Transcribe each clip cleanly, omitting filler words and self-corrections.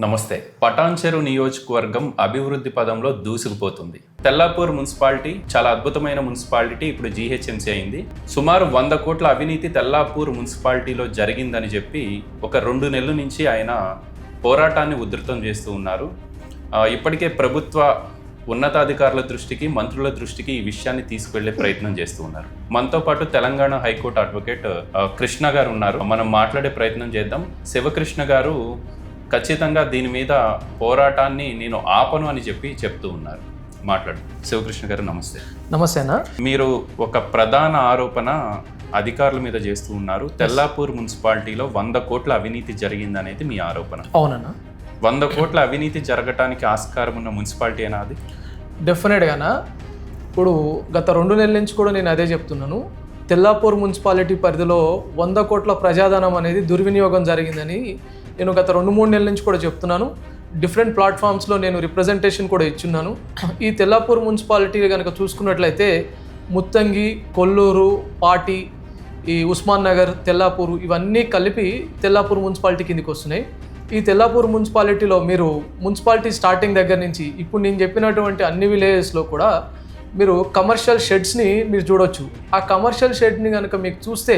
నమస్తే. పటాన్చెరు నియోజకవర్గం అభివృద్ధి పదంలో దూసుకుపోతుంది. తెల్లాపూర్ మున్సిపాలిటీ చాలా అద్భుతమైన మున్సిపాలిటీ, ఇప్పుడు జీహెచ్ఎంసీ అయింది. సుమారు 100 కోట్ల అవినీతి తెల్లాపూర్ మున్సిపాలిటీలో జరిగిందని చెప్పి ఒక 2 నెలల నుంచి ఆయన పోరాటాన్ని ఉధృతం చేస్తూ ఉన్నారు. ఇప్పటికే ప్రభుత్వ ఉన్నతాధికారుల దృష్టికి, మంత్రుల దృష్టికి ఈ విషయాన్ని తీసుకువెళ్లే ప్రయత్నం చేస్తూ ఉన్నారు. మనతో పాటు తెలంగాణ హైకోర్టు అడ్వకేట్ కృష్ణ గారు ఉన్నారు. మనం మాట్లాడే ప్రయత్నం చేద్దాం. శివకృష్ణ గారు ఖచ్చితంగా దీని మీద పోరాటాన్ని నేను ఆపను అని చెప్తూ ఉన్నారు. మాట్లాడు శివకృష్ణ గారు. నమస్తే. నమస్తేనా. మీరు ఒక ప్రధాన ఆరోపణ అధికారుల మీద చేస్తూ ఉన్నారు. తెల్లాపూర్ మున్సిపాలిటీలో 100 కోట్ల అవినీతి జరిగిందనేది మీ ఆరోపణ. అవునన్నా. 100 కోట్ల అవినీతి జరగటానికి ఆస్కారం ఉన్న మున్సిపాలిటీ అయినా అది? డెఫినెట్గానా. ఇప్పుడు గత 2 నెలల నుంచి కూడా నేను అదే చెప్తున్నాను. తెల్లాపూర్ మున్సిపాలిటీ పరిధిలో 100 కోట్ల ప్రజాధనం అనేది దుర్వినియోగం జరిగిందని నేను గత 2-3 నెలల నుంచి కూడా చెప్తున్నాను. డిఫరెంట్ ప్లాట్ఫామ్స్లో నేను రిప్రజెంటేషన్ కూడా ఇచ్చున్నాను. ఈ తెల్లాపూర్ మున్సిపాలిటీ కనుక చూసుకున్నట్లయితే ముత్తంగి, కొల్లూరు, పాటి, ఈ ఉస్మాన్ నగర్, తెల్లాపూర్ ఇవన్నీ కలిపి తెల్లాపూర్ మున్సిపాలిటీ కిందకి వస్తున్నాయి. ఈ తెల్లాపూర్ మున్సిపాలిటీలో మీరు మున్సిపాలిటీ స్టార్టింగ్ దగ్గర నుంచి ఇప్పుడు నేను చెప్పినటువంటి అన్ని విలేజెస్లో కూడా మీరు కమర్షియల్ షెడ్స్ని మీరు చూడొచ్చు. ఆ కమర్షియల్ షెడ్ని కనుక మీకు చూస్తే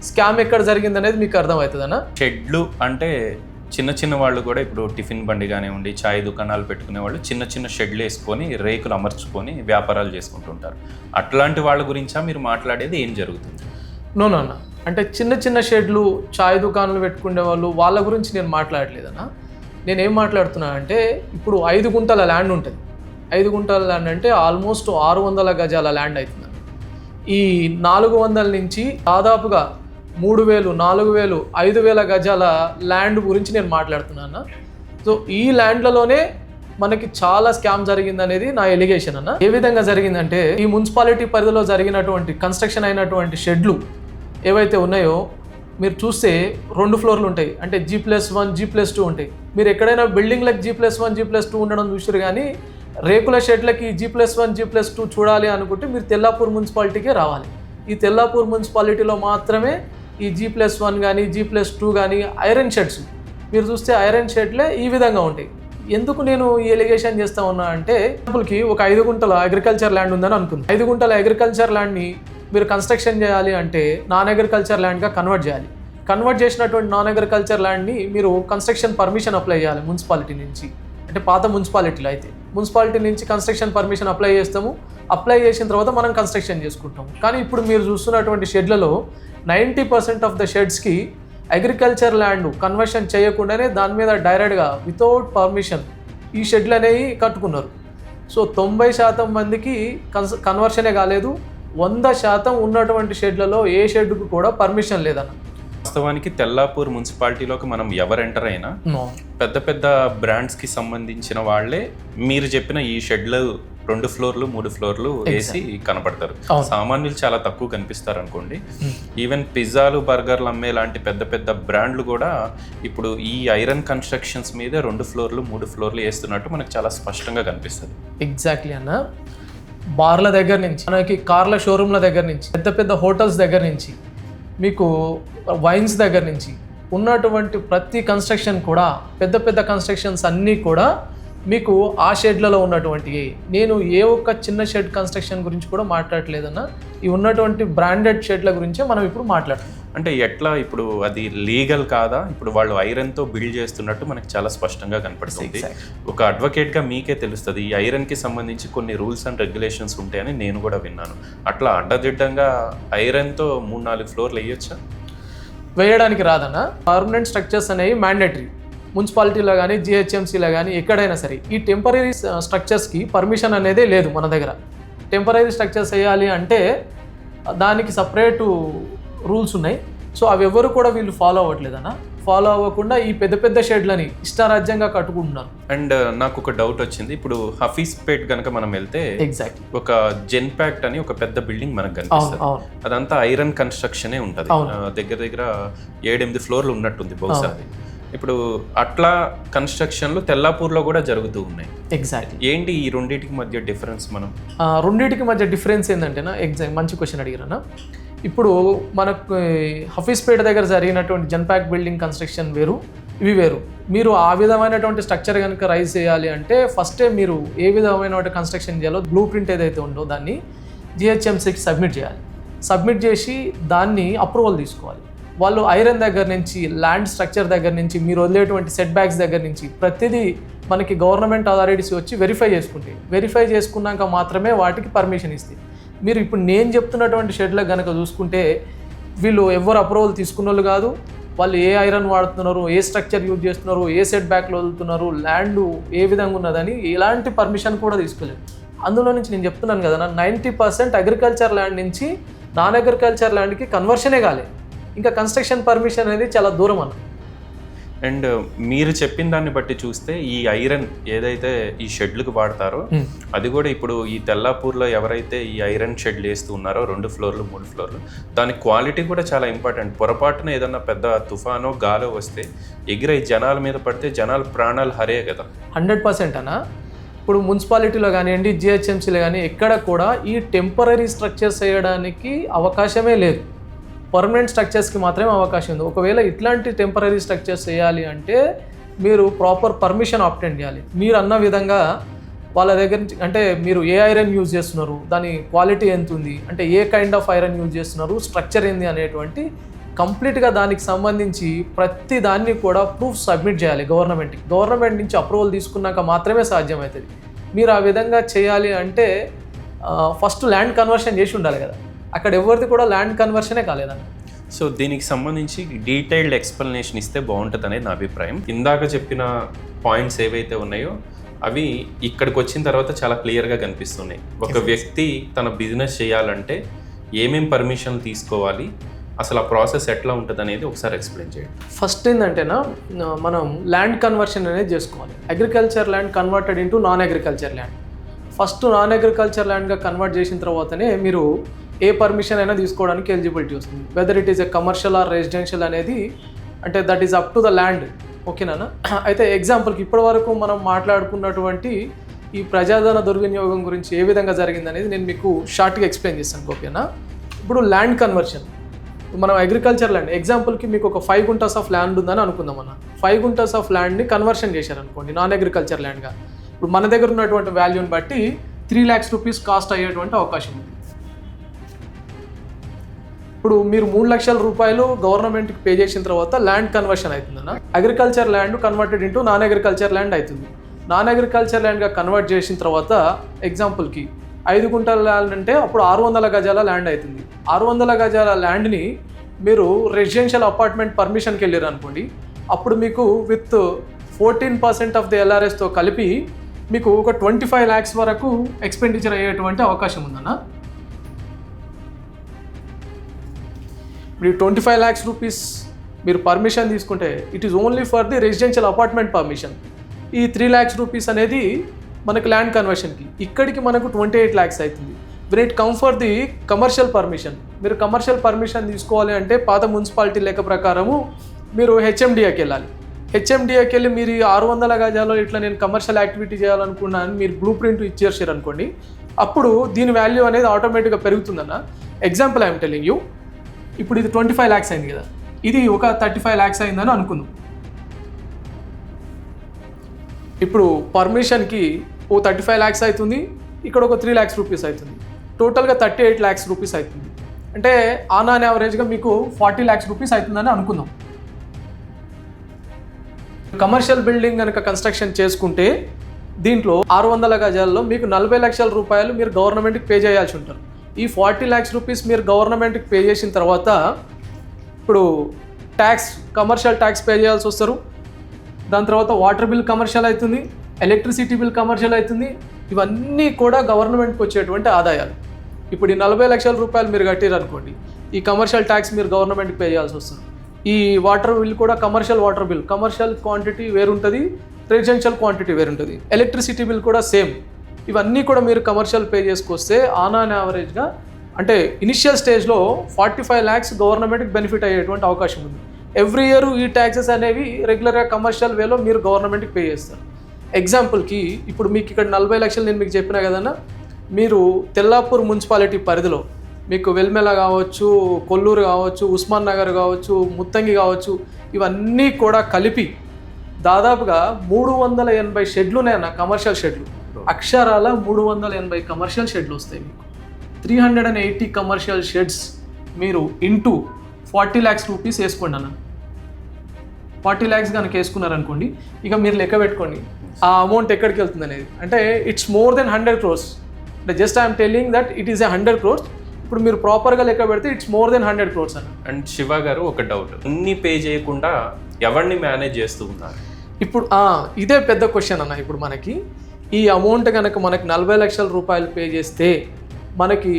స్కామ్ ఎక్కడ జరిగింది అనేది మీకు అర్థమవుతుందన్నా. షెడ్లు అంటే చిన్న చిన్న వాళ్ళు కూడా ఇప్పుడు టిఫిన్ బండి కానివ్వండి, ఛాయ్ దుకాణాలు పెట్టుకునే వాళ్ళు చిన్న చిన్న షెడ్లు వేసుకొని రేకులు అమర్చుకొని వ్యాపారాలు చేసుకుంటుంటారు. అట్లాంటి వాళ్ళ గురించా మీరు మాట్లాడేది? ఏం జరుగుతుంది? నో అన్న, అంటే చిన్న చిన్న షెడ్లు, ఛాయ్ దుకాణాలు పెట్టుకునే వాళ్ళు వాళ్ళ గురించి నేను మాట్లాడలేదన్నా. నేనేం మాట్లాడుతున్నా అంటే ఇప్పుడు 5 గుంటల ల్యాండ్ ఉంటుంది. 5 గుంటల ల్యాండ్ అంటే ఆల్మోస్ట్ 600 గజాల ల్యాండ్ అవుతుంది. ఈ 400 నుంచి దాదాపుగా 3000, 4000, 5000 గజాల ల్యాండ్ గురించి నేను మాట్లాడుతున్నాను. సో ఈ ల్యాండ్లలోనే మనకి చాలా స్కామ్ జరిగింది అనేది నా ఎలిగేషన్ అన్న. ఏ విధంగా జరిగిందంటే ఈ మున్సిపాలిటీ పరిధిలో జరిగినటువంటి కన్స్ట్రక్షన్ అయినటువంటి షెడ్లు ఏవైతే ఉన్నాయో మీరు చూస్తే 2 ఫ్లోర్లు ఉంటాయి. అంటే G+1, G+2 ఉంటాయి. మీరు ఎక్కడైనా బిల్డింగ్లకు G+1, G+2 ఉండడం చూసారు, కానీ రేకుల షెడ్లకి G+1, G+2 చూడాలి అనుకుంటే మీరు తెల్లాపూర్ మున్సిపాలిటీకే రావాలి. ఈ తెల్లాపూర్ మున్సిపాలిటీలో మాత్రమే ఈ G+1 కానీ G+2 కానీ ఐరన్ షెడ్స్ మీరు చూస్తే ఐరన్ షెడ్లే ఈ విధంగా ఉంటాయి. ఎందుకు నేను ఈ ఎలిగేషన్ చేస్తా ఉన్నా అంటే, ఎగ్జాంపుల్కి ఒక 5 గుంటల అగ్రికల్చర్ ల్యాండ్ ఉందని అనుకుంది. 5 గుంటల అగ్రికల్చర్ ల్యాండ్ని మీరు కన్స్ట్రక్షన్ చేయాలి అంటే నాన్ అగ్రికల్చర్ ల్యాండ్గా కన్వర్ట్ చేయాలి. కన్వర్ట్ చేసినటువంటి నాన్ అగ్రికల్చర్ ల్యాండ్ని మీరు కన్స్ట్రక్షన్ పర్మిషన్ అప్లై చేయాలి మున్సిపాలిటీ నుంచి. అంటే పాత మున్సిపాలిటీలో అయితే మున్సిపాలిటీ నుంచి కన్స్ట్రక్షన్ పర్మిషన్ అప్లై చేస్తాము. అప్లై చేసిన తర్వాత మనం కన్స్ట్రక్షన్ చేసుకుంటాము. కానీ ఇప్పుడు మీరు చూస్తున్నటువంటి షెడ్లలో 90% ఆఫ్ ద షెడ్స్కి అగ్రికల్చర్ ల్యాండ్ కన్వర్షన్ చేయకుండానే దాని మీద డైరెక్ట్గా వితౌట్ పర్మిషన్ ఈ షెడ్లు అనేవి కట్టుకున్నారు. సో 90% మందికి కన్వర్షనే కాలేదు. 100% ఉన్నటువంటి షెడ్లలో ఏ షెడ్కు కూడా పర్మిషన్ లేదన్న. వాస్తవానికి తెల్లాపూర్ మున్సిపాలిటీలోకి మనం ఎవరు ఎంటర్ అయినా పెద్ద పెద్ద బ్రాండ్స్కి సంబంధించిన వాళ్ళే మీరు చెప్పిన ఈ షెడ్లు 2 ఫ్లోర్లు 3 ఫ్లోర్లు వేసి కనపడతారు. సామాన్యులు చాలా తక్కువ కనిపిస్తారు అనుకోండి. ఈవెన్ పిజ్జాలు, బర్గర్లు అమ్మే లాంటి పెద్ద పెద్ద బ్రాండ్లు కూడా ఇప్పుడు ఈ ఐరన్ కన్స్ట్రక్షన్స్ మీద 2 ఫ్లోర్లు 3 ఫ్లోర్లు వేస్తున్నట్టు మనకు చాలా స్పష్టంగా కనిపిస్తుంది. ఎగ్జాక్ట్లీ అన్న. బార్ల దగ్గర నుంచి మనకి కార్ల షోరూమ్ల దగ్గర నుంచి పెద్ద పెద్ద హోటల్స్ దగ్గర నుంచి మీకు వైన్స్ దగ్గర నుంచి ఉన్నటువంటి ప్రతి కన్స్ట్రక్షన్ కూడా పెద్ద పెద్ద కన్స్ట్రక్షన్స్ అన్నీ కూడా మీకు ఆ షెడ్లలో ఉన్నటువంటి, నేను ఏ ఒక్క చిన్న షెడ్ కన్స్ట్రక్షన్ గురించి కూడా మాట్లాడలేదన్న. ఈ ఉన్నటువంటి బ్రాండెడ్ షెడ్ల గురించే మనం ఇప్పుడు మాట్లాడుతున్నాం. అంటే ఎట్లా ఇప్పుడు అది లీగల్ కాదా? ఇప్పుడు వాళ్ళు ఐరన్తో బిల్డ్ చేస్తున్నట్టు మనకి చాలా స్పష్టంగా కనపడుతుంది. ఒక అడ్వకేట్గా మీకే తెలుస్తుంది ఈ ఐరన్కి సంబంధించి కొన్ని రూల్స్ అండ్ రెగ్యులేషన్స్ ఉంటాయని నేను కూడా విన్నాను. అట్లా అడ్డదిడ్డంగా ఐరన్తో 3-4 ఫ్లోర్లు వేయొచ్చా? వేయడానికి రాదన్న. పర్మనెంట్ స్ట్రక్చర్స్ అనేవి మ్యాండేటరీ. మున్సిపాలిటీలో కానీ జిహెచ్ఎంసీలో కానీ ఎక్కడైనా సరే ఈ టెంపరీ స్ట్రక్చర్స్కి పర్మిషన్ అనేదే లేదు మన దగ్గర. టెంపరీ స్ట్రక్చర్స్ వేయాలి అంటే దానికి సపరేటు రూల్స్ ఉన్నాయి. సో అవి ఎవరు కూడా వీళ్ళు ఫాలో అవ్వట్లేదన్న. ఫాలో అవ్వకుండా ఈ పెద్ద పెద్ద షెడ్లని ఇష్టారాజ్యంగా కట్టుకుంటున్నారు. అండ్ నాకు ఒక డౌట్ వచ్చింది. ఇప్పుడు హఫీజ్పేట్ కనుక మనం వెళ్తే ఎగ్జాక్ట్లీ ఒక జెన్పాక్ట్ అని ఒక పెద్ద బిల్డింగ్ మనకు కనిపిస్తుంది. అదంతా ఐరన్ కన్స్ట్రక్షనే ఉంటుంది. దగ్గర దగ్గర 7-8 ఫ్లోర్లు ఉన్నట్టుంది బహుశా. ఇప్పుడు అట్లా కన్స్ట్రక్షన్లు తెల్లాపూర్లో కూడా జరుగుతూ ఉన్నాయి. ఎగ్జాక్ట్లీ. ఏంటి ఈ రెండింటికి మధ్య డిఫరెన్స్? రెండింటికి మధ్య డిఫరెన్స్ ఏంటంటేనా, మంచి క్వశ్చన్ అడిగారన్నా. ఇప్పుడు మనకు హఫీజ్పేట దగ్గర జరిగినటువంటి జన్పాక్ బిల్డింగ్ కన్స్ట్రక్షన్ వేరు, ఇవి వేరు. మీరు ఆ విధమైనటువంటి స్ట్రక్చర్ కనుక రైజ్ చేయాలి అంటే ఫస్టే మీరు ఏ విధమైన కన్స్ట్రక్షన్ చేయాలో బ్లూ ప్రింట్ ఏదైతే ఉందో దాన్ని జిహెచ్ఎంసీకి సబ్మిట్ చేయాలి. సబ్మిట్ చేసి దాన్ని అప్రూవల్ తీసుకోవాలి. వాళ్ళు ఐరన్ దగ్గర నుంచి, ల్యాండ్ స్ట్రక్చర్ దగ్గర నుంచి, మీరు వదిలేటువంటి సెట్ బ్యాక్స్ దగ్గర నుంచి ప్రతిదీ మనకి గవర్నమెంట్ అథారిటీస్ వచ్చి వెరిఫై చేసుకున్నాక మాత్రమే వాటికి పర్మిషన్ ఇస్తాయి. మీరు ఇప్పుడు నేను చెప్తున్నటువంటి షెడ్లకు కనుక చూసుకుంటే వీళ్ళు ఎవరు అప్రూవల్ తీసుకున్న వాళ్ళు కాదు. వాళ్ళు ఏ ఐరన్ వాడుతున్నారు, ఏ స్ట్రక్చర్ యూజ్ చేస్తున్నారు, ఏ సెట్ బ్యాక్లో వదులుతున్నారు, ల్యాండ్ ఏ విధంగా ఉన్నదని ఎలాంటి పర్మిషన్ కూడా తీసుకోలేదు. అందులో నుంచి నేను చెప్తున్నాను కదా, 90% అగ్రికల్చర్ ల్యాండ్ నుంచి నాన్ అగ్రికల్చర్ ల్యాండ్కి కన్వర్షనే కాలేదు. ఇంకా కన్స్ట్రక్షన్ పర్మిషన్ అనేది చాలా దూరం అన్న. అండ్ మీరు చెప్పిన దాన్ని బట్టి చూస్తే ఈ ఐరన్ ఏదైతే ఈ షెడ్లకు వాడతారో అది కూడా ఇప్పుడు ఈ తెల్లాపూర్లో ఎవరైతే ఈ ఐరన్ షెడ్లు వేస్తూ ఉన్నారో 2 ఫ్లోర్లు 3 ఫ్లోర్లు, దాని క్వాలిటీ కూడా చాలా ఇంపార్టెంట్. పొరపాటున ఏదన్నా పెద్ద తుఫానో గాలో వస్తే ఎగిరై జనాల మీద పడితే జనాల ప్రాణాలు హరే కదా. 100% అన్న. ఇప్పుడు మున్సిపాలిటీలో కానివ్వండి, జిహెచ్ఎంసీలో కానీ ఎక్కడ కూడా ఈ టెంపరీ స్ట్రక్చర్స్ వేయడానికి అవకాశమే లేదు. పర్మనెంట్ స్ట్రక్చర్స్కి మాత్రమే అవకాశం ఉంది. ఒకవేళ ఇట్లాంటి టెంపరీ స్ట్రక్చర్స్ వేయాలి అంటే మీరు ప్రాపర్ పర్మిషన్ ఆబ్టైన్ చేయాలి. మీరు అన్న విధంగా వాళ్ళ దగ్గర నుంచి, అంటే మీరు ఏ ఐరన్ యూజ్ చేస్తున్నారు, దాని క్వాలిటీ ఎంత ఉంది, అంటే ఏ కైండ్ ఆఫ్ ఐరన్ యూజ్ చేస్తున్నారు, స్ట్రక్చర్ ఏంది అనేటువంటి కంప్లీట్గా దానికి సంబంధించి ప్రతి దాన్ని కూడా ప్రూఫ్ సబ్మిట్ చేయాలి గవర్నమెంట్కి. గవర్నమెంట్ నుంచి అప్రూవల్ తీసుకున్నాక మాత్రమే సాధ్యమవుతుంది. మీరు ఆ విధంగా చేయాలి అంటే ఫస్ట్ ల్యాండ్ కన్వర్షన్ చేసి ఉండాలి కదా. అక్కడ ఎవరిది కూడా ల్యాండ్ కన్వర్షనే కాలేదన్న. సో దీనికి సంబంధించి డీటెయిల్డ్ ఎక్స్ప్లెనేషన్ ఇస్తే బాగుంటుంది అనేది నా అభిప్రాయం. ఇందాక చెప్పిన పాయింట్స్ ఏవైతే ఉన్నాయో అవి ఇక్కడికి వచ్చిన తర్వాత చాలా క్లియర్గా కనిపిస్తున్నాయి. ఒక వ్యక్తి తన బిజినెస్ చేయాలంటే ఏమేం పర్మిషన్ తీసుకోవాలి, అసలు ఆ ప్రాసెస్ ఎట్లా ఉంటుంది అనేది ఒకసారి ఎక్స్ప్లెయిన్ చేయండి. ఫస్ట్ ఏంటంటేనా, మనం ల్యాండ్ కన్వర్షన్ అనేది చేసుకోవాలి. Agriculture land converted into non agriculture land. First non agriculture ల్యాండ్గా కన్వర్ట్ చేసిన తర్వాతనే మీరు ఏ పర్మిషన్ అయినా తీసుకోవడానికి ఎలిజిబిలిటీ వస్తుంది. Whether it is a commercial or residential అనేది, అంటే that is up to the land. ఓకేనా? అయితే ఎగ్జాంపుల్కి ఇప్పటి వరకు మనం మాట్లాడుకున్నటువంటి ఈ ప్రజాధన దుర్వినియోగం గురించి ఏ విధంగా జరిగింది అనేది నేను మీకు షార్ట్గా ఎక్స్ప్లెయిన్ చేస్తాను. ఓకేనా? ఇప్పుడు ల్యాండ్ కన్వర్షన్, మనం అగ్రికల్చర్ ల్యాండ్ ఎగ్జాంపుల్కి మీకు ఒక 5 గుంటాస్ ఆఫ్ ల్యాండ్ ఉందని అనుకుందాం అన్న. 5 గుంటాస్ ఆఫ్ ల్యాండ్ని కన్వర్షన్ చేశారనుకోండి నాన్ అగ్రికల్చర్ ల్యాండ్గా. ఇప్పుడు మన దగ్గర ఉన్నటువంటి వాల్యూని బట్టి 3 lakhs రూపీస్ కాస్ట్ అయ్యేటువంటి అవకాశం ఉంది. ఇప్పుడు మీరు 3 లక్షల రూపాయలు గవర్నమెంట్కి పే చేసిన తర్వాత ల్యాండ్ కన్వర్షన్ అవుతుందన్న. Agriculture land converted into non agriculture land అవుతుంది. నాన్ అగ్రికల్చర్ ల్యాండ్గా కన్వర్ట్ చేసిన తర్వాత ఎగ్జాంపుల్కి 5 గుంటల ల్యాండ్ అంటే అప్పుడు 600 గజాల ల్యాండ్ అవుతుంది. 600 గజాల ల్యాండ్ని మీరు రెసిడెన్షియల్ అపార్ట్మెంట్ పర్మిషన్కి వెళ్ళారు అనుకోండి, అప్పుడు మీకు విత్ 14% ఆఫ్ ది LRSతో కలిపి మీకు ఒక 25 lakhs వరకు ఎక్స్పెండిచర్ అయ్యేటువంటి అవకాశం ఉందన్న. ఇప్పుడు 25 lakhs రూపీస్ మీరు పర్మిషన్ తీసుకుంటే it is only for the residential apartment permission. ఈ 3 lakhs రూపీస్ అనేది మనకి ల్యాండ్ కన్వర్షన్కి, ఇక్కడికి మనకు 28 lakhs అవుతుంది. When it come for the commercial permission, మీరు కమర్షియల్ పర్మిషన్ తీసుకోవాలి అంటే పాత మున్సిపాలిటీ లెక్క ప్రకారము మీరు హెచ్ఎండిఏకి వెళ్ళాలి. హెచ్ఎండిఏకి వెళ్ళి మీరు 600 గజాల్లో ఇట్లా నేను కమర్షియల్ యాక్టివిటీ చేయాలనుకున్నాను మీరు బ్లూ ప్రింట్ ఇచ్చేసారు అనుకోండి, అప్పుడు దీని వాల్యూ అనేది ఆటోమేటిక్గా పెరుగుతుందన్న. ఎగ్జాంపుల్ ఐఎమ్ టెలింగ్ యూ, ఇప్పుడు ఇది 25 lakhs అయింది కదా, ఇది ఒక 35 lakhs అయిందని అనుకుందాం. ఇప్పుడు పర్మిషన్కి ఓ 35 lakhs అవుతుంది, ఇక్కడ ఒక 3 lakhs రూపీస్ అవుతుంది, టోటల్గా 38 lakhs రూపీస్ అవుతుంది. అంటే ఆన్ యావరేజ్గా మీకు 40 lakhs రూపీస్ అవుతుందని అనుకుందాం. కమర్షియల్ బిల్డింగ్ కనుక కన్స్ట్రక్షన్ చేసుకుంటే దీంట్లో 600 గజాల్లో మీకు 40 లక్షల రూపాయలు మీరు గవర్నమెంట్కి పే చేయాల్సి ఉంటారు. ఈ 40 lakhs రూపీస్ మీరు గవర్నమెంట్కి పే చేసిన తర్వాత ఇప్పుడు ట్యాక్స్, కమర్షియల్ ట్యాక్స్ పే చేయాల్సి వస్తారు. దాని తర్వాత వాటర్ బిల్ కమర్షియల్ అవుతుంది, ఎలక్ట్రిసిటీ బిల్ కమర్షియల్ అవుతుంది. ఇవన్నీ కూడా గవర్నమెంట్కి వచ్చేటువంటి ఆదాయాలు. ఇప్పుడు ఈ 40 లక్షల రూపాయలు మీరు కట్టారు అనుకోండి, ఈ కమర్షియల్ ట్యాక్స్ మీరు గవర్నమెంట్కి పే చేయాల్సి వస్తుంది. ఈ వాటర్ బిల్ కూడా commercial water bill, commercial quantity వేరుంటుంది, రెసిడెన్షియల్ క్వాంటిటీ వేరుంటుంది. ఎలక్ట్రిసిటీ బిల్ కూడా సేమ్. ఇవన్నీ కూడా మీరు కమర్షియల్ పే చేసుకొస్తే ఆన్ యావరేజ్గా అంటే ఇనిషియల్ స్టేజ్లో 45 lakhs గవర్నమెంట్కి బెనిఫిట్ అయ్యేటువంటి అవకాశం ఉంది. ఎవ్రీ ఇయర్ ఈ ట్యాక్సెస్ అనేవి రెగ్యులర్గా కమర్షియల్ వేలో మీరు గవర్నమెంట్కి పే చేస్తారు. ఎగ్జాంపుల్కి ఇప్పుడు మీకు ఇక్కడ 40 లక్షలు నేను మీకు చెప్పినా కదన్నా, మీరు తెల్లాపూర్ మున్సిపాలిటీ పరిధిలో మీకు వెల్మెల కావచ్చు, కొల్లూరు కావచ్చు, ఉస్మాన్ నగర్ కావచ్చు, ముత్తంగి కావచ్చు, ఇవన్నీ కూడా కలిపి దాదాపుగా 380 షెడ్లు ఉన్నాయన్న, కమర్షియల్ షెడ్లు. అక్షరాల 380 కమర్షియల్ షెడ్లు వస్తాయి మీకు. 380 కమర్షియల్ షెడ్స్ మీరు ఇంటూ 40 lakhs రూపీస్ వేసుకోండి అన్న. 40 lakhs కనుక వేసుకున్నారనుకోండి, ఇక మీరు లెక్క పెట్టుకోండి ఆ అమౌంట్ ఎక్కడికి వెళ్తుంది అనేది. అంటే ఇట్స్ మోర్ దెన్ 100 crores. అంటే just I'm telling that it is 100 crores. ఇప్పుడు మీరు ప్రాపర్గా లెక్క పెడితే ఇట్స్ మోర్ దెన్ 100 crores అన్న. అండ్ శివ గారు ఒక డౌట్, అన్ని పే చేయకుండా ఎవరిని మేనేజ్ చేస్తూ ఉన్నారు? ఇప్పుడు ఇదే పెద్ద క్వశ్చన్ అన్న. ఇప్పుడు మనకి ఈ అమౌంట్ కనుక మనకి 40 లక్షల రూపాయలు పే చేస్తే మనకి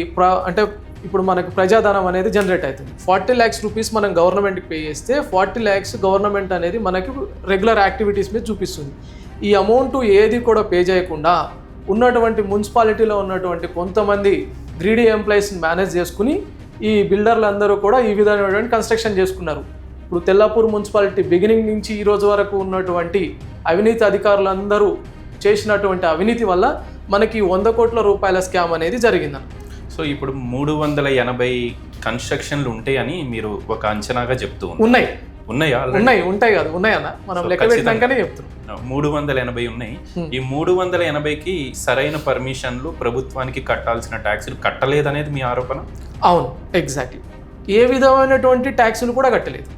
అంటే ఇప్పుడు మనకి ప్రజాధనం అనేది జనరేట్ అవుతుంది. 40 lakhs రూపీస్ మనం గవర్నమెంట్కి పే చేస్తే 40 lakhs గవర్నమెంట్ అనేది మనకి రెగ్యులర్ యాక్టివిటీస్ మీద చూపిస్తుంది. ఈ అమౌంట్ ఏది కూడా పే చేయకుండా ఉన్నటువంటి మున్సిపాలిటీలో ఉన్నటువంటి కొంతమంది గ్రీడీ ఎంప్లాయీస్ని మేనేజ్ చేసుకుని ఈ బిల్డర్లు అందరూ కూడా ఈ విధమైనటువంటి కన్స్ట్రక్షన్ చేసుకున్నారు. ఇప్పుడు తెల్లాపూర్ మున్సిపాలిటీ బిగినింగ్ నుంచి ఈ రోజు వరకు ఉన్నటువంటి అవినీతి అధికారులందరూ చేసినటువంటి అవినీతి వల్ల మనకి 100 కోట్ల రూపాయల స్కామ్ అనేది జరిగిందన్న. సో ఇప్పుడు 380 కన్స్ట్రక్షన్లు ఉంటాయని మీరు ఒక అంచనాగా చెప్తూ ఉన్నాయి. ఉన్నాయా? ఉంటాయి కదా, ఉన్నాయన్న. మనం లెక్క పెట్టినాకనే చెప్తున్నాం. 380 ఉన్నాయి. ఈ 380కి సరైన పర్మిషన్లు, ప్రభుత్వానికి కట్టాల్సిన ట్యాక్సులు కట్టలేదనేది మీ ఆరోపణ? అవును, ఎగ్జాక్ట్లీ. ఏ విధమైనటువంటి ట్యాక్సులు కూడా కట్టలేదు.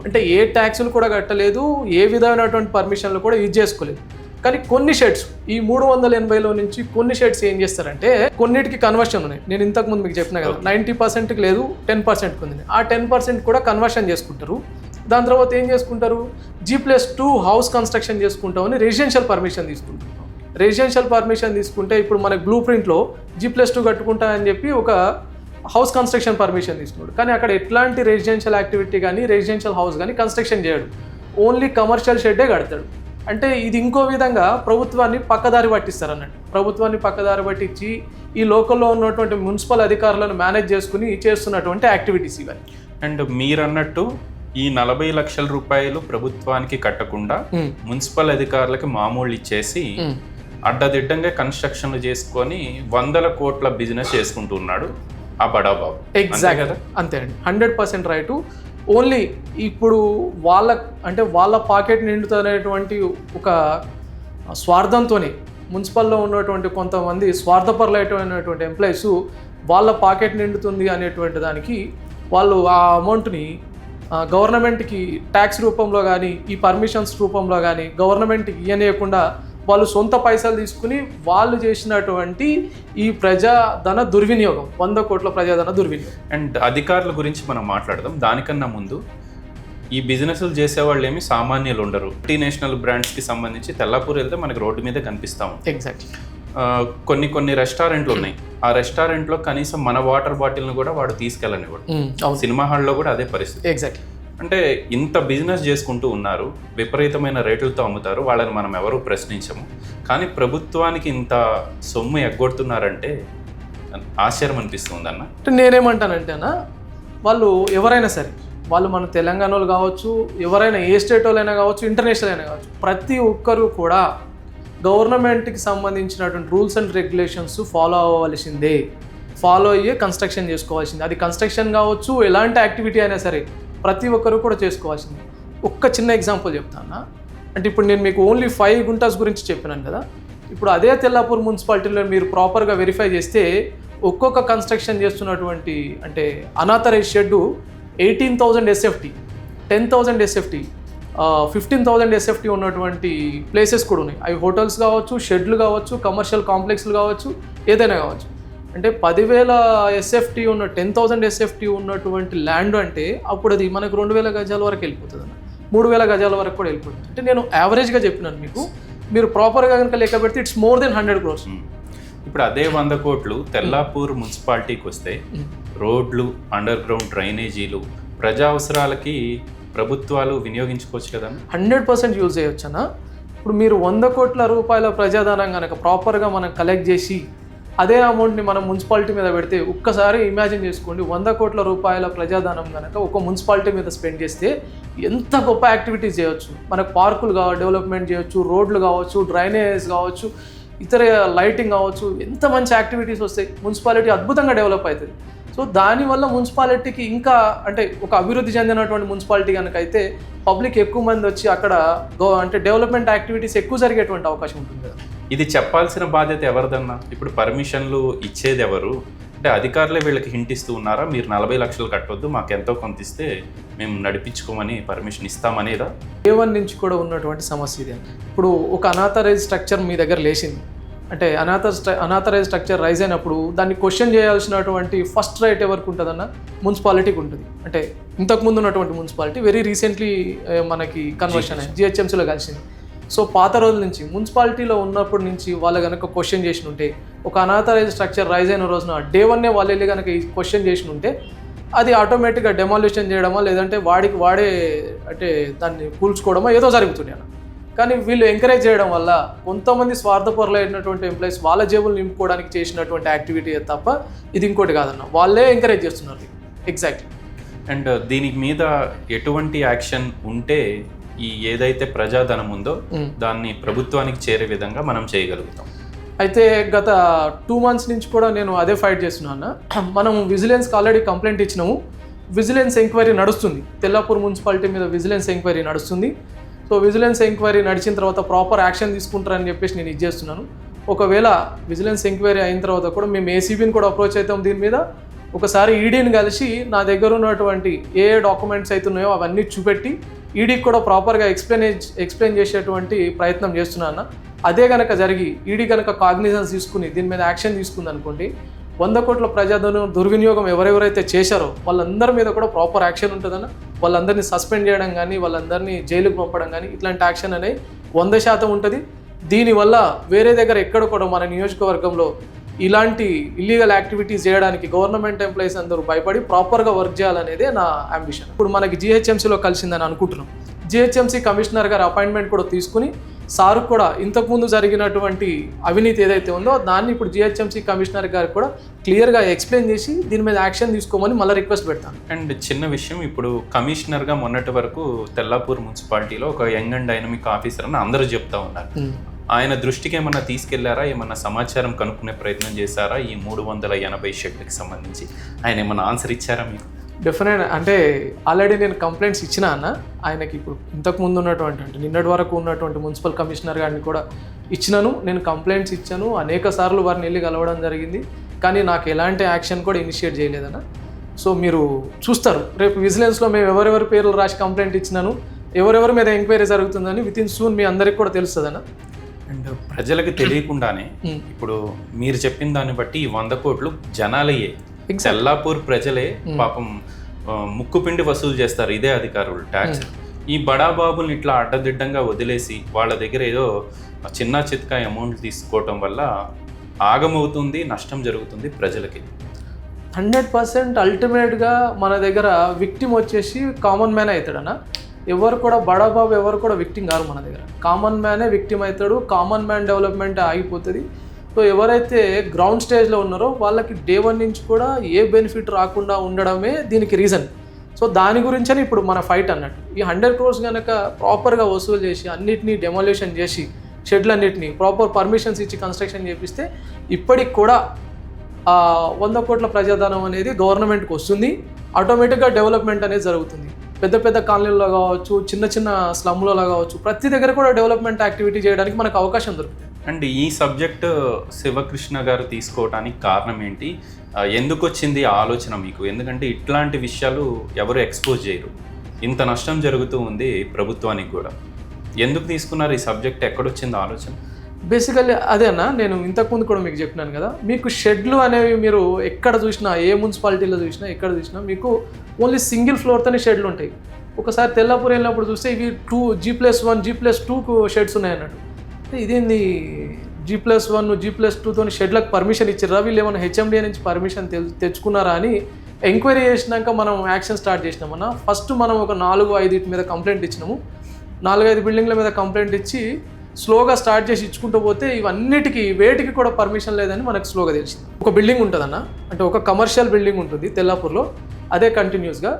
అంటే ఏ ట్యాక్సులు కూడా కట్టలేదు, ఏ విధమైనటువంటి పర్మిషన్లు కూడా యూజ్ చేసుకోలేదు. కానీ కొన్ని షెడ్స్, ఈ 380లో నుంచి కొన్ని షెడ్స్ ఏం చేస్తారంటే కొన్నిటికి కన్వర్షన్ ఉన్నాయి. నేను ఇంతకుముందు మీకు చెప్పినా కదా, 90%కి లేదు, 10%కి ఉంది. ఆ 10% కూడా కన్వర్షన్ చేసుకుంటారు. దాని తర్వాత ఏం చేసుకుంటారు, G+2 హౌస్ కన్స్ట్రక్షన్ చేసుకుంటామని రెసిడెన్షియల్ పర్మిషన్ తీసుకుంటారు. రెసిడెన్షియల్ పర్మిషన్ తీసుకుంటే ఇప్పుడు మనకి బ్లూ ప్రింట్లో G+2 కట్టుకుంటా అని చెప్పి ఒక హౌస్ కన్స్ట్రక్షన్ పర్మిషన్ తీసుకున్నాడు. కానీ అక్కడ ఎట్లాంటి రెసిడెన్షియల్ యాక్టివిటీ కానీ రెసిడెన్షియల్ హౌస్ కానీ కన్స్ట్రక్షన్ చేయడు, ఓన్లీ కమర్షియల్ షెడ్డే కడతాడు. అంటే ఇది ఇంకో విధంగా ప్రభుత్వాన్ని పక్కదారి పట్టిస్తారు అన్నట్టు. ప్రభుత్వాన్ని పక్కదారి పట్టించి ఈ లోకల్లో ఉన్నటువంటి మున్సిపల్ అధికారులను మేనేజ్ చేసుకుని చేస్తున్నటువంటి యాక్టివిటీస్ ఇవన్నీ. అండ్ మీరు అన్నట్టు ఈ 40 లక్షల రూపాయలు ప్రభుత్వానికి కట్టకుండా మున్సిపల్ అధికారులకి మామూలు ఇచ్చేసి అడ్డదిడ్డంగా కన్స్ట్రక్షన్లు చేసుకొని 100 కోట్ల బిజినెస్ చేసుకుంటూ ఉన్నాడు ఆ బడాబాబు. ఎగ్జాక్ట్ కదా, అంతే అండి, 100% రైటు. ఓన్లీ ఇప్పుడు వాళ్ళ పాకెట్ నిండుతున్నటువంటి ఒక స్వార్థంతోనే మున్సిపల్లో ఉన్నటువంటి కొంతమంది స్వార్థపరులైనటువంటి ఎంప్లాయీస్ వాళ్ళ పాకెట్ నిండుతుంది అనేటువంటి దానికి వాళ్ళు ఆ అమౌంట్ని గవర్నమెంట్కి ట్యాక్స్ రూపంలో కానీ ఈ పర్మిషన్స్ రూపంలో కానీ గవర్నమెంట్కి ఇవ్వనీయకుండా వాళ్ళు సొంత పైసలు తీసుకుని వాళ్ళు చేసినటువంటి ఈ ప్రజాధన దుర్వినియోగం, 100 కోట్ల ప్రజాధన దుర్వినియోగం. అండ్ అధికారుల గురించి మనం మాట్లాడదాం. దానికన్నా ముందు ఈ బిజినెస్లు చేసేవాళ్ళు ఏమి సామాన్యులు ఉండరు. మల్టీనేషనల్ బ్రాండ్స్కి సంబంధించి తెల్లాపూర్ వెళ్తే మనకి రోడ్డు మీద కనిపిస్తాము. ఎగ్జాక్ట్లీ. కొన్ని రెస్టారెంట్లు ఉన్నాయి. ఆ రెస్టారెంట్లో కనీసం మన వాటర్ బాటిల్ని కూడా వాడు తీసుకెళ్ళనివాడు. సినిమా హాల్లో కూడా అదే పరిస్థితి. ఎగ్జాక్ట్లీ. అంటే ఇంత బిజినెస్ చేసుకుంటూ ఉన్నారు, విపరీతమైన రేట్లతో అమ్ముతారు, వాళ్ళని మనం ఎవరూ ప్రశ్నించము. కానీ ప్రభుత్వానికి ఇంత సొమ్ము ఎగ్గొడుతున్నారంటే ఆశ్చర్యం అనిపిస్తుంది అన్న. అంటే నేనేమంటానంటే అన్న, వాళ్ళు ఎవరైనా సరే, వాళ్ళు మన తెలంగాణ వాళ్ళు కావచ్చు, ఎవరైనా ఏ స్టేట్ వాళ్ళైనా కావచ్చు, ఇంటర్నేషనల్ అయినా కావచ్చు, ప్రతి ఒక్కరు కూడా గవర్నమెంట్కి సంబంధించినటువంటి రూల్స్ అండ్ రెగ్యులేషన్స్ ఫాలో అవ్వవలసిందే, ఫాలో అయ్యే కన్స్ట్రక్షన్ చేసుకోవాల్సిందే. అది కన్స్ట్రక్షన్ కావచ్చు, ఎలాంటి యాక్టివిటీ అయినా సరే ప్రతి ఒక్కరు కూడా చేసుకోవాల్సిందే. ఒక్క చిన్న ఎగ్జాంపుల్ చెప్తాను. అంటే ఇప్పుడు నేను మీకు ఓన్లీ 5 గుంటాస్ గురించి చెప్పినాను కదా. ఇప్పుడు అదే తెల్లాపూర్ మున్సిపాలిటీలో మీరు ప్రాపర్గా వెరిఫై చేస్తే ఒక్కొక్క కన్స్ట్రక్షన్ చేస్తున్నటువంటి అంటే unauthorised shed 18,000 SFT, 10,000 SFT, 15,000 SFT ఉన్నటువంటి ప్లేసెస్ కూడా ఉన్నాయి. అవి హోటల్స్ కావచ్చు, షెడ్లు కావచ్చు, కమర్షియల్ కాంప్లెక్స్లు కావచ్చు, ఏదైనా కావచ్చు. అంటే 10,000 SFT ఉన్న 10,000 SFT ఉన్నటువంటి ల్యాండ్ అంటే అప్పుడు అది మనకు 2,000 గజాల వరకు వెళ్ళిపోతుంది అన్న, 3,000 గజాల వరకు కూడా వెళ్ళిపోతుంది. అంటే నేను యావరేజ్గా చెప్పినాను మీకు, మీరు ప్రాపర్గా కనుక లెక్క పెడితే ఇట్స్ మోర్ దెన్ 100 crores. ఇప్పుడు అదే 100 కోట్లు తెల్లాపూర్ మున్సిపాలిటీకి వస్తే రోడ్లు, అండర్ గ్రౌండ్ డ్రైనేజీలు, ప్రజా అవసరాలకి ప్రభుత్వాలు వినియోగించుకోవచ్చు కదా. 100% యూజ్ చేయొచ్చు అన్న. ఇప్పుడు మీరు 100 కోట్ల రూపాయల ప్రజాధనం కనుక ప్రాపర్గా మనం కలెక్ట్ చేసి అదే అమౌంట్ని మనం మున్సిపాలిటీ మీద పెడితే ఒక్కసారి ఇమాజిన్ చేసుకోండి, 100 కోట్ల రూపాయల ప్రజాధనం కనుక ఒక మున్సిపాలిటీ మీద స్పెండ్ చేస్తే ఎంత గొప్ప యాక్టివిటీస్ చేయొచ్చు. మనకు పార్కులు డెవలప్మెంట్ చేయొచ్చు, రోడ్లు కావచ్చు, డ్రైనేజ్ కావచ్చు, ఇతర లైటింగ్ కావచ్చు, ఎంత మంచి యాక్టివిటీస్ వస్తాయి. మున్సిపాలిటీ అద్భుతంగా డెవలప్ అవుతుంది. సో దానివల్ల మున్సిపాలిటీకి ఇంకా అంటే ఒక అభివృద్ధి చెందినటువంటి మున్సిపాలిటీ కనుక అయితే పబ్లిక్ ఎక్కువ మంది వచ్చి అక్కడ అంటే డెవలప్మెంట్ యాక్టివిటీస్ ఎక్కువ జరిగేటువంటి అవకాశం ఉంటుంది కదా. ఇది చెప్పాల్సిన బాధ్యత ఎవరిదన్నా? ఇప్పుడు పర్మిషన్లు ఇచ్చేది ఎవరు? అంటే అధికారులే వీళ్ళకి హింట్ ఇస్తూ ఉన్నారా, మీరు 40 లక్షలు కట్టొద్దు, మాకు ఎంతో కొంత ఇస్తే మేము నడిపించుకోమని పర్మిషన్ ఇస్తామనేదా? A1 నుంచి కూడా ఉన్నటువంటి సమస్య ఇది. ఇప్పుడు ఒక అనాథరైజ్ స్ట్రక్చర్ మీ దగ్గర లేచింది అంటే అనాథరైజ్ స్ట్రక్చర్ రైజ్ అయినప్పుడు దాన్ని క్వశ్చన్ చేయాల్సినటువంటి ఫస్ట్ రైట్ ఎవరికి ఉంటుందన్న? మున్సిపాలిటీకి ఉంటుంది. అంటే ఇంతకుముందు ఉన్నటువంటి మున్సిపాలిటీ వెరీ రీసెంట్లీ మనకి కన్వర్షన్ అయింది, జిహెచ్ఎంసీలో కలిసింది. సో పాత రోజుల నుంచి మున్సిపాలిటీలో ఉన్నప్పటి నుంచి వాళ్ళు కనుక క్వశ్చన్ చేసి ఉంటే, ఒక అనాథరైజ్ స్ట్రక్చర్ రైజ్ అయిన రోజున Day 1 వాళ్ళు వెళ్ళి కనుక ఈ క్వశ్చన్ చేసి ఉంటే అది ఆటోమేటిక్గా డెమాలిషన్ చేయడమా లేదంటే వాడే అంటే దాన్ని కూల్చుకోవడమా ఏదో జరుగుతుంది అన్న. కానీ వీళ్ళు ఎంకరేజ్ చేయడం వల్ల కొంతమంది స్వార్థపరులైనటువంటి ఎంప్లాయీస్ వాళ్ళ జేబులు నింపుకోవడానికి చేసినటువంటి యాక్టివిటీ తప్ప ఇది ఇంకోటి కాదన్న. వాళ్ళే ఎంకరేజ్ చేస్తున్నారు ఎగ్జాక్ట్లీ. అండ్ దీని మీద ఎటువంటి యాక్షన్ ఉంటే ఈ ఏదైతే ప్రజాధనం ఉందో దాన్ని ప్రభుత్వానికి చేరే విధంగా మనం చేయగలుగుతాం? అయితే గత 2 months నుంచి కూడా నేను అదే ఫైట్ చేస్తున్నాను. మనం విజిలెన్స్కి ఆల్రెడీ కంప్లైంట్ ఇచ్చినాము, విజిలెన్స్ ఎంక్వైరీ నడుస్తుంది. తెల్లాపూర్ మున్సిపాలిటీ మీద విజిలెన్స్ ఎంక్వైరీ నడుస్తుంది. సో విజిలెన్స్ ఎంక్వైరీ నడిచిన తర్వాత ప్రాపర్ యాక్షన్ తీసుకుంటారని చెప్పేసి నేను ఇది చేస్తున్నాను. ఒకవేళ విజిలెన్స్ ఎంక్వైరీ అయిన తర్వాత కూడా మేము ఏసీబీని కూడా అప్రోచ్ అవుతాం దీని మీద. ఒకసారి ఈడీని కలిసి నా దగ్గర ఉన్నటువంటి ఏ డాక్యుమెంట్స్ అయితే ఉన్నాయో అవన్నీ చూపెట్టి ఈడీకి కూడా ప్రాపర్గా ఎక్స్ప్లెయిన్ చేసేటువంటి ప్రయత్నం చేస్తున్నాను. అదే కనుక జరిగి ఈడీ కనుక కాగ్నిజెన్స్ తీసుకుని దీని మీద యాక్షన్ తీసుకుంది అనుకోండి, 100 కోట్ల ప్రజాధనం దుర్వినియోగం ఎవరెవరైతే చేశారో వాళ్ళందరి మీద కూడా ప్రాపర్ యాక్షన్ ఉంటుందన్న. వాళ్ళందరినీ సస్పెండ్ చేయడం కానీ వాళ్ళందరినీ జైలుకు పంపడం కానీ ఇట్లాంటి యాక్షన్ అనేది 100% ఉంటుంది. దీనివల్ల వేరే దగ్గర ఎక్కడ కూడా మన నియోజకవర్గంలో ఇలాంటి ఇల్లీగల్ యాక్టివిటీస్ చేయడానికి గవర్నమెంట్ ఎంప్లాయీస్ అందరూ భయపడి ప్రాపర్గా వర్క్ చేయాలనేదే నా అంబిషన్. ఇప్పుడు మనకి జిహెచ్ఎంసీలో కలిసిందని అనుకుంటున్నాం. జిహెచ్ఎంసీ కమిషనర్ గారు అపాయింట్మెంట్ కూడా తీసుకుని సార్ కూడా ఇంతకుముందు జరిగినటువంటి అవినీతి ఏదైతే ఉందో దాన్ని ఇప్పుడు జిహెచ్ఎంసీ కమిషనర్ గారు కూడా క్లియర్గా ఎక్స్ప్లెయిన్ చేసి దీని మీద యాక్షన్ తీసుకోమని మళ్ళీ రిక్వెస్ట్ పెడతాను. అండ్ చిన్న విషయం, ఇప్పుడు కమిషనర్గా మొన్నటి వరకు తెల్లాపూర్ మున్సిపాలిటీలో ఒక యంగ్ అండ్ డైనమిక్ ఆఫీసర్ అని అందరూ చెప్తా ఉన్నారు. ఆయన దృష్టికి ఏమన్నా తీసుకెళ్లారా? ఏమన్నా సమాచారం కనుక్కునే ప్రయత్నం చేశారా? ఈ 380 షెడ్లకు సంబంధించి ఆయన ఏమన్నా ఆన్సర్ ఇచ్చారా మీకు? డెఫినెట్ అంటే ఆల్రెడీ నేను కంప్లైంట్స్ ఇచ్చిన అన్న ఆయనకి. ఇప్పుడు ఇంతకుముందు ఉన్నటువంటి అంటే నిన్నటి వరకు ఉన్నటువంటి మున్సిపల్ కమిషనర్ గారిని కూడా ఇచ్చినాను. నేను కంప్లైంట్స్ ఇచ్చాను, అనేక సార్లు వారిని వెళ్ళి కలవడం జరిగింది. కానీ నాకు ఎలాంటి యాక్షన్ కూడా ఇనిషియేట్ చేయలేదన్న. సో మీరు చూస్తారు రేపు విజిలెన్స్లో మేము ఎవరెవరి పేర్లు రాసి కంప్లైంట్ ఇచ్చినాను, ఎవరెవరి మీద ఎంక్వైరీ జరుగుతుందని వితిన్ సూన్ మీ అందరికి కూడా తెలుస్తుందన్న. అండ్ ప్రజలకు తెలియకుండానే ఇప్పుడు మీరు చెప్పిన దాన్ని బట్టి 100 కోట్లు జనాలయ్యే, తెల్లాపూర్ ప్రజలే పాపం ముక్కుపిండి వసూలు చేస్తారు ఇదే అధికారులు ట్యాక్స్. ఈ బడాబాబుల్ని ఇట్లా అడ్డదిడ్డంగా వదిలేసి వాళ్ళ దగ్గర ఏదో చిన్న చిత్కా అమౌంట్ తీసుకోవటం వల్ల ఆగమవుతుంది, నష్టం జరుగుతుంది ప్రజలకి. 100% అల్టిమేట్గా మన దగ్గర విక్టిమ్ వచ్చేసి కామన్ మ్యాన్ అవుతాడన్నా. ఎవరు కూడా బడాబాబు ఎవరు కూడా విక్టిమ్ కాదు మన దగ్గర. కామన్ మ్యానే విక్టిమ్ అవుతాడు. కామన్ మ్యాన్ డెవలప్మెంట్ ఆగిపోతుంది. సో ఎవరైతే గ్రౌండ్ స్టేజ్లో ఉన్నారో వాళ్ళకి Day 1 నుంచి కూడా ఏ బెనిఫిట్ రాకుండా ఉండడమే దీనికి రీజన్. సో దాని గురించని ఇప్పుడు మన ఫైట్ అన్నట్టు. ఈ 100 crores కనుక ప్రాపర్గా వసూలు చేసి అన్నిటినీ డెమాలిషన్ చేసి షెడ్లన్నిటినీ ప్రాపర్ పర్మిషన్స్ ఇచ్చి కన్స్ట్రక్షన్ చేపిస్తే ఇప్పటికి కూడా 100 కోట్ల ప్రజాధనం అనేది గవర్నమెంట్కి వస్తుంది. ఆటోమేటిక్గా డెవలప్మెంట్ అనేది జరుగుతుంది. పెద్ద పెద్ద కాలనీల్లో కావచ్చు, చిన్న చిన్న స్లమ్లలో కావచ్చు, ప్రతి దగ్గర కూడా డెవలప్మెంట్ యాక్టివిటీ చేయడానికి మనకు అవకాశం దొరుకుతుంది. అండ్ ఈ సబ్జెక్ట్ శివకృష్ణ గారు తీసుకోవడానికి కారణం ఏంటి? ఎందుకు వచ్చింది ఆలోచన మీకు? ఎందుకంటే ఇట్లాంటి విషయాలు ఎవరు ఎక్స్పోజ్ చేయరు. ఇంత నష్టం జరుగుతూ ఉంది ప్రభుత్వానికి కూడా. ఎందుకు తీసుకున్నారు ఈ సబ్జెక్ట్? ఎక్కడొచ్చింది ఆలోచన? బేసికల్లీ అదే అన్న, నేను ఇంతకుముందు కూడా మీకు చెప్పినాను కదా, మీకు షెడ్లు అనేవి మీరు ఎక్కడ చూసినా, ఏ మున్సిపాలిటీలో చూసినా, ఎక్కడ చూసినా మీకు ఓన్లీ సింగిల్ ఫ్లోర్తోనే షెడ్లు ఉంటాయి. ఒకసారి తెల్లాపూర్ వెళ్ళినప్పుడు చూస్తే ఇవి G+1 G+2 షెడ్స్ ఉన్నాయి అన్నట్టు. ఇదేంది G+1 G+2తో షెడ్లకు పర్మిషన్ ఇచ్చారా, వీళ్ళు ఏమైనా HMDA నుంచి పర్మిషన్ తెచ్చుకున్నారా అని ఎంక్వైరీ చేసినాక మనం యాక్షన్ స్టార్ట్ చేసినామన్నా. ఫస్ట్ మనం ఒక 4-5 మీద కంప్లైంట్ ఇచ్చినాము. 4-5 బిల్డింగ్ల మీద కంప్లైంట్ ఇచ్చి స్లోగా స్టార్ట్ చేసి ఇచ్చుకుంటూ పోతే ఇవన్నిటికీ వేటికి కూడా పర్మిషన్ లేదని మనకు స్లోగా తెలిసింది. ఒక బిల్డింగ్ ఉంటుందన్న, అంటే ఒక కమర్షియల్ బిల్డింగ్ ఉంటుంది తెల్లాపూర్లో. అదే కంటిన్యూస్గా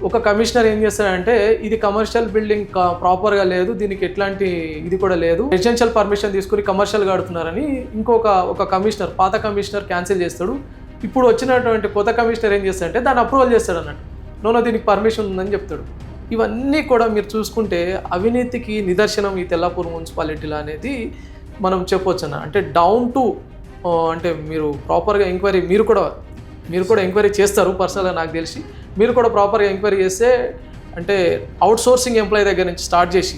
ఒక కమిషనర్ ఏం చేస్తాడంటే, ఇది కమర్షియల్ బిల్డింగ్ ప్రాపర్గా లేదు, దీనికి ఎట్లాంటి ఇది కూడా లేదు, రెసిడెన్షియల్ పర్మిషన్ తీసుకుని కమర్షియల్ కడుతున్నారని ఒక కమిషనర్, పాత కమిషనర్ క్యాన్సిల్ చేస్తాడు. ఇప్పుడు వచ్చినటువంటి కొత్త కమిషనర్ ఏం చేస్తాడంటే దాన్ని అప్రూవల్ చేస్తాడు అన్నట్టు, నోనో దీనికి పర్మిషన్ ఉందని చెప్తాడు. ఇవన్నీ కూడా మీరు చూసుకుంటే అవినీతికి నిదర్శనం ఈ తెల్లాపూర్ మున్సిపాలిటీలో అనేది మనం చెప్పొచ్చు అన్న. అంటే డౌన్ టు అంటే మీరు ప్రాపర్గా ఎంక్వైరీ మీరు కూడా ఎంక్వైరీ చేస్తారు పర్సనల్గా నాకు తెలిసి. మీరు కూడా ప్రాపర్గా ఎంక్వైరీ చేస్తే అంటే అవుట్ సోర్సింగ్ ఎంప్లాయీ దగ్గర నుంచి స్టార్ట్ చేసి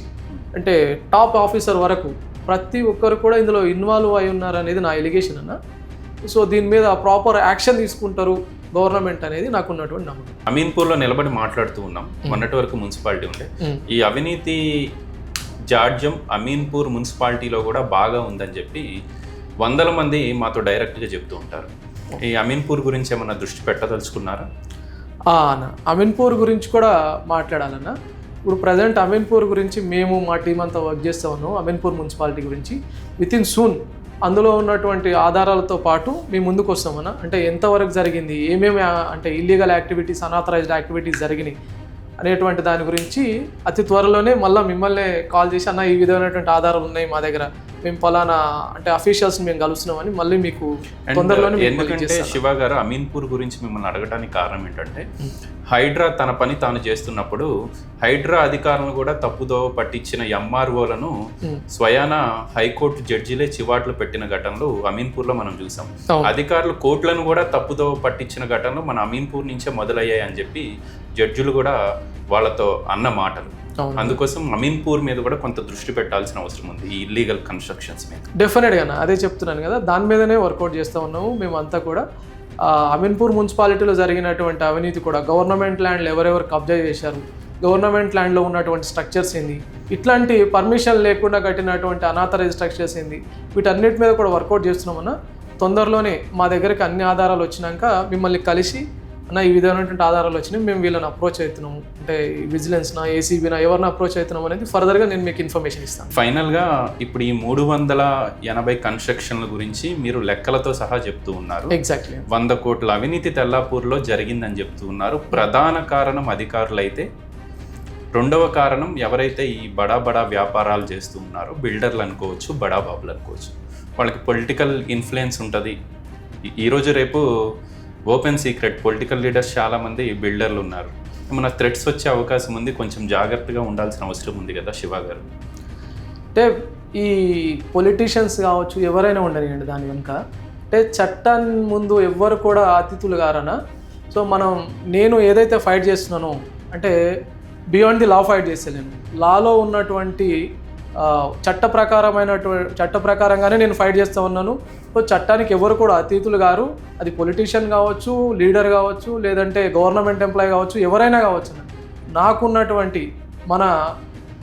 అంటే టాప్ ఆఫీసర్ వరకు ప్రతి ఒక్కరు కూడా ఇందులో ఇన్వాల్వ్ అయి ఉన్నారు అనేది నా ఎలిగేషన్ అన్న. సో దీని మీద ప్రాపర్ యాక్షన్ తీసుకుంటారు గవర్నమెంట్ అనేది నాకు ఉన్నటువంటి నమ్మకం. అమీన్పూర్లో నిలబడి మాట్లాడుతూ ఉన్నాం, మొన్నటి వరకు మున్సిపాలిటీ ఉండే. ఈ అవినీతి జాడ్యం అమీన్పూర్ మున్సిపాలిటీలో కూడా బాగా ఉందని చెప్పి వందల మంది మాతో డైరెక్ట్గా చెప్తూ ఉంటారు. ఈ అమీన్పూర్ గురించి ఏమన్నా దృష్టి పెట్టదలుచుకున్నారా? అన్న అమీన్పూర్ గురించి కూడా మాట్లాడాలన్న. ఇప్పుడు ప్రజెంట్ అమీన్పూర్ గురించి మేము మా టీం అంతా వర్క్ చేస్తూ ఉన్నాం. అమీన్పూర్ మున్సిపాలిటీ గురించి విత్ ఇన్ సూన్ అందులో ఉన్నటువంటి ఆధారాలతో పాటు మేము ముందుకు వస్తామన్నా. అంటే ఎంతవరకు జరిగింది, ఏమేమి అంటే ఇల్లీగల్ యాక్టివిటీస్, అనాథరైజ్డ్ యాక్టివిటీస్ జరిగినాయి అనేటువంటి దాని గురించి అతి త్వరలోనే మళ్ళీ మిమ్మల్ని కాల్ చేసి అన్న ఈ విధమైనటువంటి ఆధారాలు ఉన్నాయి మా దగ్గర, మేము పలానా అంటే అఫీషియల్స్ మేము కలుస్తున్నామని మళ్ళీ మీకు తొందరలోనే. ఎందుకంటే శివ గారు అమీన్పూర్ గురించి మిమ్మల్ని అడగడానికి కారణం ఏంటంటే హైడ్రా తన పని తాను చేస్తున్నప్పుడు హైడ్రా అధికారులను కూడా తప్పుదోవ పట్టించిన ఎంఆర్ఓలను స్వయాన హైకోర్టు జడ్జిలే చివాట్లు పెట్టిన ఘటనలు అమీన్పూర్లో మనం చూసాం. అధికారులు కోర్టులను కూడా తప్పుదోవ పట్టించిన ఘటనలు మన అమీన్పూర్ నుంచే మొదలయ్యాయి అని చెప్పి జడ్జిలు కూడా వాళ్ళతో అన్న మాటలు. అందుకోసం అమీన్పూర్ మీద కూడా కొంత దృష్టి పెట్టాల్సిన అవసరం ఉంది, ఈ ఇల్లీగల్ కన్స్ట్రక్షన్స్ మీద. డెఫినెట్గా అదే చెప్తున్నాను కదా, దాని మీదనే వర్కౌట్ చేస్తూ ఉన్నాము మేమంతా కూడా. అమీన్పూర్ మున్సిపాలిటీలో జరిగినటువంటి అవినీతి కూడా, గవర్నమెంట్ ల్యాండ్లు ఎవరెవరు కబ్జా చేశారు, గవర్నమెంట్ ల్యాండ్లో ఉన్నటువంటి స్ట్రక్చర్స్ ఏంది, ఇట్లాంటి పర్మిషన్ లేకుండా కట్టినటువంటి అనాథరైజ్ స్ట్రక్చర్స్ ఏంది, వీటన్నిటి మీద కూడా వర్కౌట్ చేస్తున్నామన్నా. తొందరలోనే మా దగ్గరికి అన్ని ఆధారాలు వచ్చినాక మిమ్మల్ని కలిసి అన్న ఈ విధమైనటువంటి ఆధారాలు వచ్చినాయి, మేము వీళ్ళని అప్రోచ్ అవుతున్నాము, అంటే విజిలెన్స్నా ఏసీబీనా ఎవరిని అప్రోచ్ అవుతున్నాం అనేది ఫర్దర్గా నేను మీకు ఇన్ఫర్మేషన్ ఇస్తాను. ఫైనల్గా ఇప్పుడు ఈ 380 కన్స్ట్రక్షన్ల గురించి మీరు లెక్కలతో సహా చెప్తూ ఉన్నారు. ఎగ్జాక్ట్లీ 100 కోట్ల అవినీతి తెల్లాపూర్లో జరిగిందని చెప్తూ ఉన్నారు. ప్రధాన కారణం అధికారులు అయితే, రెండవ కారణం ఎవరైతే ఈ బడా వ్యాపారాలు చేస్తూ ఉన్నారో బిల్డర్లు అనుకోవచ్చు, బడా బాబులు అనుకోవచ్చు, వాళ్ళకి పొలిటికల్ ఇన్ఫ్లుయెన్స్ ఉంటుంది. ఈరోజు రేపు ఓపెన్ సీక్రెట్ పొలిటికల్ లీడర్స్ చాలామంది బిల్డర్లు ఉన్నారు. ఏమన్నా థ్రెట్స్ వచ్చే అవకాశం ఉంది, కొంచెం జాగ్రత్తగా ఉండాల్సిన అవసరం ఉంది కదా శివ గారు? అంటే ఈ పొలిటీషియన్స్ కావచ్చు ఎవరైనా ఉండనివ్వండి దాని వెనుక, అంటే చట్టాన్ని ముందు ఎవ్వరు కూడా అతిథులు గారనా. సో నేను ఏదైతే ఫైట్ చేస్తున్నానో అంటే బియాండ్ ది లా ఫైట్ చేస్తలేను, లాలో ఉన్నటువంటి చట్ట ప్రకారంగానే నేను ఫైట్ చేస్తూ ఉన్నాను. సో చట్టానికి ఎవరు కూడా అతీతులు గారు, అది పొలిటీషియన్ కావచ్చు, లీడర్ కావచ్చు, లేదంటే గవర్నమెంట్ ఎంప్లాయీ కావచ్చు, ఎవరైనా కావచ్చు. నాకున్నటువంటి మన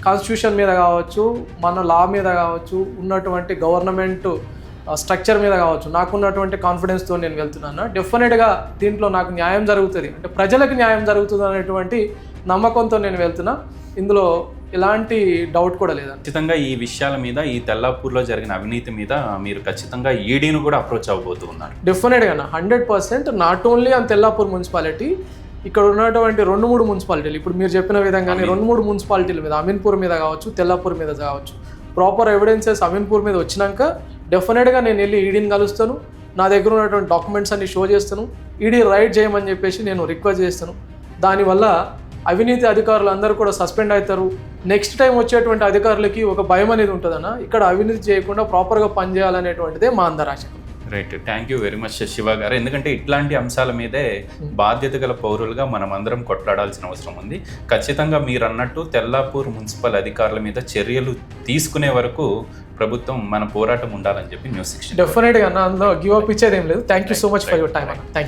కాన్స్టిట్యూషన్ మీద కావచ్చు, మన లా మీద కావచ్చు, ఉన్నటువంటి గవర్నమెంట్ స్ట్రక్చర్ మీద కావచ్చు, నాకున్నటువంటి కాన్ఫిడెన్స్తో నేను వెళ్తున్నాను. డెఫినెట్గా దీంట్లో నాకు న్యాయం జరుగుతుంది, అంటే ప్రజలకు న్యాయం జరుగుతుంది అనేటువంటి నమ్మకంతో నేను వెళ్తున్నా. ఇందులో ఎలాంటి డౌట్ కూడా లేదు. ఖచ్చితంగా ఈ విషయాల మీద, ఈ తెల్లాపూర్లో జరిగిన అవినీతి మీద మీరు ఖచ్చితంగా ఈడీని కూడా అప్రోచ్ అవ్వబోతూ ఉన్నారు. డెఫినెట్గా 100%. Not only on Tellapur municipality, ఇక్కడ ఉన్నటువంటి 2-3 మున్సిపాలిటీలు, ఇప్పుడు మీరు చెప్పిన విధంగానే 2-3 మున్సిపాలిటీల మీద, అమీన్పూర్ మీద కావచ్చు, తెల్లాపూర్ మీద కావచ్చు, ప్రాపర్ ఎవిడెన్సెస్ అమీన్పూర్ మీద వచ్చినాక డెఫినెట్గా నేను వెళ్ళి ఈడీని కలుస్తాను. నా దగ్గర ఉన్నటువంటి డాక్యుమెంట్స్ అన్ని షో చేస్తాను, ఈడీ రైట్ చేయమని చెప్పేసి నేను రిక్వెస్ట్ చేస్తాను. దానివల్ల అవినీతి అధికారులు అందరూ కూడా సస్పెండ్ అవుతారు. నెక్స్ట్ టైం వచ్చేటువంటి అధికారులకి ఒక భయం అనేది ఉంటుందన్న, ఇక్కడ అవినీతి చేయకుండా ప్రాపర్గా పనిచేయాలనేటువంటిదే మా అందరి ఆశ. Right, thank you very much Shiva గారు. ఎందుకంటే ఇట్లాంటి అంశాల మీదే బాధ్యత గల పౌరులుగా మనం అందరం కొట్లాడాల్సిన అవసరం ఉంది. ఖచ్చితంగా మీరు అన్నట్టు తెల్లాపూర్ మున్సిపల్ అధికారుల మీద చర్యలు తీసుకునే వరకు ప్రభుత్వం మన పోరాటం ఉండాలని చెప్పి న్యూస్ 16 డెఫినెట్గా అన్న, అందులో గివ్ అప్ ఇచ్చేది ఏం లేదు. Thank you so much for your time అన్న. Thank you.